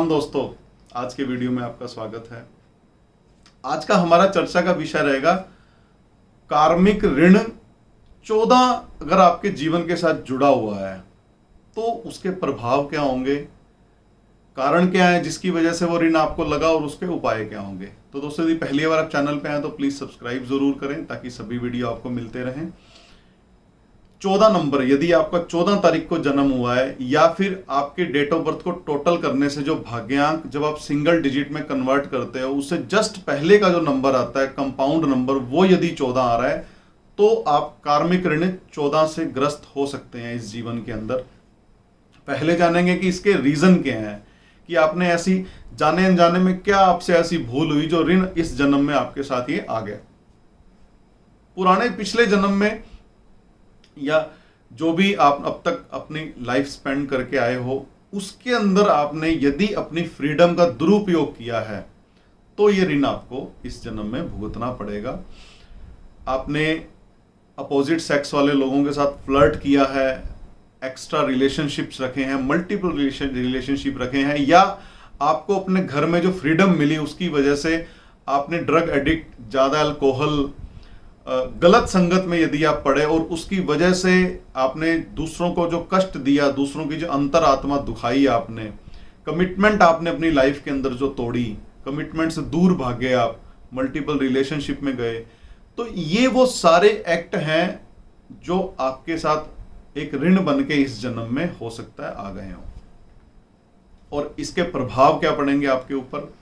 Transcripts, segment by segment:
राम दोस्तों, आज के वीडियो में आपका स्वागत है। आज का हमारा चर्चा का विषय रहेगा कार्मिक ऋण 14 अगर आपके जीवन के साथ जुड़ा हुआ है तो उसके प्रभाव क्या होंगे, कारण क्या है जिसकी वजह से वो ऋण आपको लगा और उसके उपाय क्या होंगे। तो दोस्तों, यदि पहली बार आप चैनल पे आए तो प्लीज सब्सक्राइब जरूर करें ताकि सभी वीडियो आपको मिलते रहें। 14 नंबर, यदि आपका 14 तारीख को जन्म हुआ है या फिर आपके डेट ऑफ बर्थ को टोटल करने से जो भाग्यांक जब आप सिंगल डिजिट में कन्वर्ट करते हो उससे जस्ट पहले का जो नंबर आता है कंपाउंड नंबर, वो यदि 14 आ रहा है तो आप कार्मिक ऋण 14 से ग्रस्त हो सकते हैं इस जीवन के अंदर। पहले जानेंगे कि इसके रीजन क्या है, कि आपने ऐसी जाने अनजाने में क्या आपसे ऐसी भूल हुई जो ऋण इस जन्म में आपके साथ ये आ गया। पुराने पिछले जन्म में या जो भी आप अब तक अपनी लाइफ स्पेंड करके आए हो उसके अंदर आपने यदि अपनी फ्रीडम का दुरुपयोग किया है तो ये ऋण आपको इस जन्म में भुगतना पड़ेगा। आपने अपोजिट सेक्स वाले लोगों के साथ फ्लर्ट किया है, एक्स्ट्रा रिलेशनशिप्स रखे हैं, मल्टीपल रिलेशनशिप रखे हैं, या आपको अपने घर में जो फ्रीडम मिली उसकी वजह से आपने ड्रग एडिक्ट, ज्यादा अल्कोहल, गलत संगत में यदि आप पड़े और उसकी वजह से आपने दूसरों को जो कष्ट दिया, दूसरों की जो अंतरात्मा दुखाई, आपने कमिटमेंट आपने अपनी लाइफ के अंदर जो तोड़ी, कमिटमेंट से दूर भागे, आप मल्टीपल रिलेशनशिप में गए, तो ये वो सारे एक्ट हैं जो आपके साथ एक ऋण बन के इस जन्म में हो सकता है आ गए हों। और इसके प्रभाव क्या पड़ेंगे आपके ऊपर?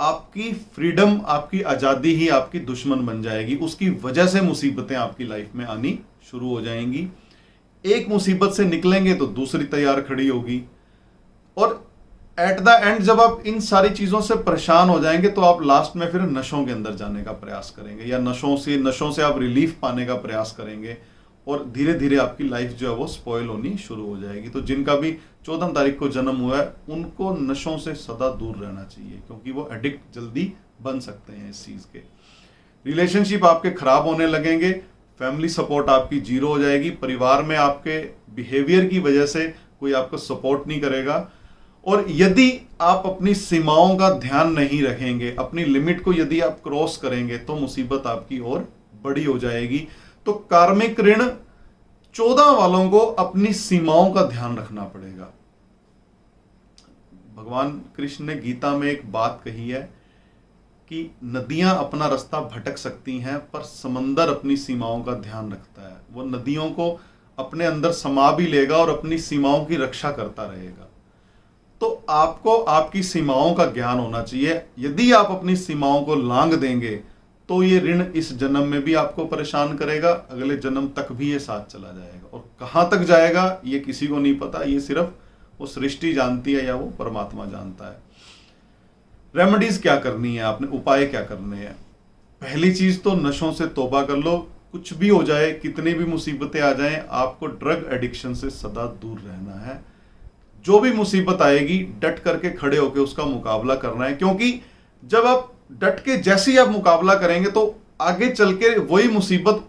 आपकी फ्रीडम, आपकी आजादी ही आपकी दुश्मन बन जाएगी। उसकी वजह से मुसीबतें आपकी लाइफ में आनी शुरू हो जाएंगी। एक मुसीबत से निकलेंगे तो दूसरी तैयार खड़ी होगी और एट द एंड जब आप इन सारी चीजों से परेशान हो जाएंगे तो आप लास्ट में फिर नशों के अंदर जाने का प्रयास करेंगे या नशों से आप रिलीफ पाने का प्रयास करेंगे और धीरे धीरे आपकी लाइफ जो है वो स्पॉइल होनी शुरू हो जाएगी। तो जिनका भी 14 तारीख को जन्म हुआ है उनको नशों से सदा दूर रहना चाहिए, क्योंकि वो एडिक्ट जल्दी बन सकते हैं इस चीज के। रिलेशनशिप आपके खराब होने लगेंगे, फैमिली सपोर्ट आपकी जीरो हो जाएगी, परिवार में आपके बिहेवियर की वजह से कोई आपको सपोर्ट नहीं करेगा। और यदि आप अपनी सीमाओं का ध्यान नहीं रखेंगे, अपनी लिमिट को यदि आप क्रॉस करेंगे तो मुसीबत आपकी और बड़ी हो जाएगी। तो कार्मिक ऋण 14 वालों को अपनी सीमाओं का ध्यान रखना पड़ेगा। भगवान कृष्ण ने गीता में एक बात कही है कि नदियां अपना रास्ता भटक सकती हैं पर समंदर अपनी सीमाओं का ध्यान रखता है। वो नदियों को अपने अंदर समा भी लेगा और अपनी सीमाओं की रक्षा करता रहेगा। तो आपको आपकी सीमाओं का ज्ञान होना चाहिए। यदि आप अपनी सीमाओं को लांघ देंगे तो ये ऋण इस जन्म में भी आपको परेशान करेगा, अगले जन्म तक भी ये साथ चला जाएगा। और कहां तक जाएगा ये किसी को नहीं पता, ये सिर्फ वो सृष्टि जानती है या वो परमात्मा जानता है। रेमेडीज क्या करनी है, आपने उपाय क्या करने हैं? पहली चीज तो नशों से तौबा कर लो। कुछ भी हो जाए, कितनी भी मुसीबतें आ जाएं, आपको ड्रग एडिक्शन से सदा दूर रहना है। जो भी मुसीबत आएगी डट करके खड़े होकर उसका मुकाबला करना है, क्योंकि जब आप डट के जैसे ही आप मुकाबला करेंगे तो आगे चल के वही मुसीबत,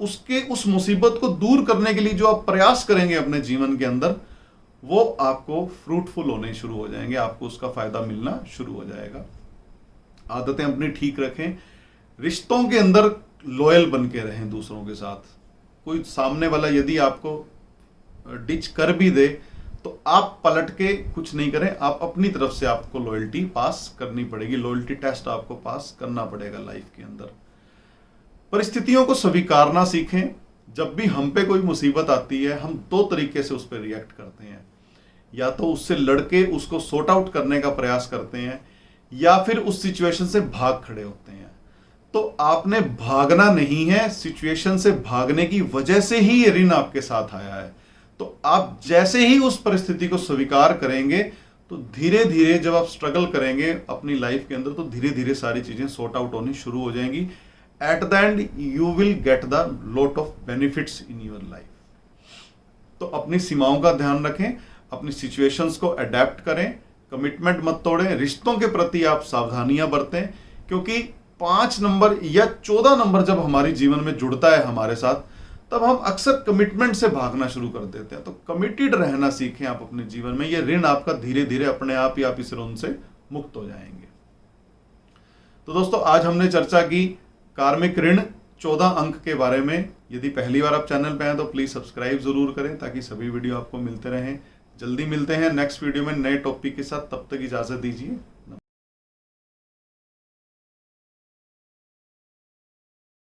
उस मुसीबत को दूर करने के लिए जो आप प्रयास करेंगे अपने जीवन के अंदर, वो आपको फ्रूटफुल होने शुरू हो जाएंगे, आपको उसका फायदा मिलना शुरू हो जाएगा। आदतें अपनी ठीक रखें, रिश्तों के अंदर लॉयल बन के रहें दूसरों के साथ। कोई सामने वाला यदि आपको डिच कर भी दे तो आप पलट के कुछ नहीं करें, आप अपनी तरफ से आपको लॉयल्टी पास करनी पड़ेगी, लॉयल्टी टेस्ट आपको पास करना पड़ेगा लाइफ के अंदर। परिस्थितियों को स्वीकारना सीखें। जब भी हम पे कोई मुसीबत आती है हम दो तरीके से उस पर रिएक्ट करते हैं, या तो उससे लड़के उसको सॉर्ट आउट करने का प्रयास करते हैं या फिर उस सिचुएशन से भाग खड़े होते हैं। तो आपने भागना नहीं है, सिचुएशन से भागने की वजह से ही ये ऋण आपके साथ आया है। तो आप जैसे ही उस परिस्थिति को स्वीकार करेंगे तो धीरे धीरे जब आप स्ट्रगल करेंगे अपनी लाइफ के अंदर तो धीरे धीरे सारी चीजें सॉर्ट आउट होनी शुरू हो जाएंगी। At the end you will get the lot of benefits in your life. तो अपनी सीमाओं का ध्यान रखें, अपनी सिचुएशंस को अडेप्ट करें, कमिटमेंट मत तोड़ें, रिश्तों के प्रति आप सावधानियां बरतें, क्योंकि 5 नंबर या 14 नंबर जब हमारे जीवन में जुड़ता है हमारे साथ, तब हम अक्सर कमिटमेंट से भागना शुरू कर देते हैं। तो कमिटेड रहना सीखें आप अपने जीवन में, ये ऋण आपका धीरे धीरे अपने आप ही आप इस ऋण से मुक्त हो जाएंगे। तो दोस्तों आज हमने चर्चा की कार्मिक ऋण 14 अंक के बारे में। यदि पहली बार आप चैनल पे हैं तो प्लीज सब्सक्राइब जरूर करें ताकि सभी वीडियो आपको मिलते रहें। जल्दी मिलते हैं नेक्स्ट वीडियो में नए टॉपिक के साथ, तब तक इजाजत दीजिए।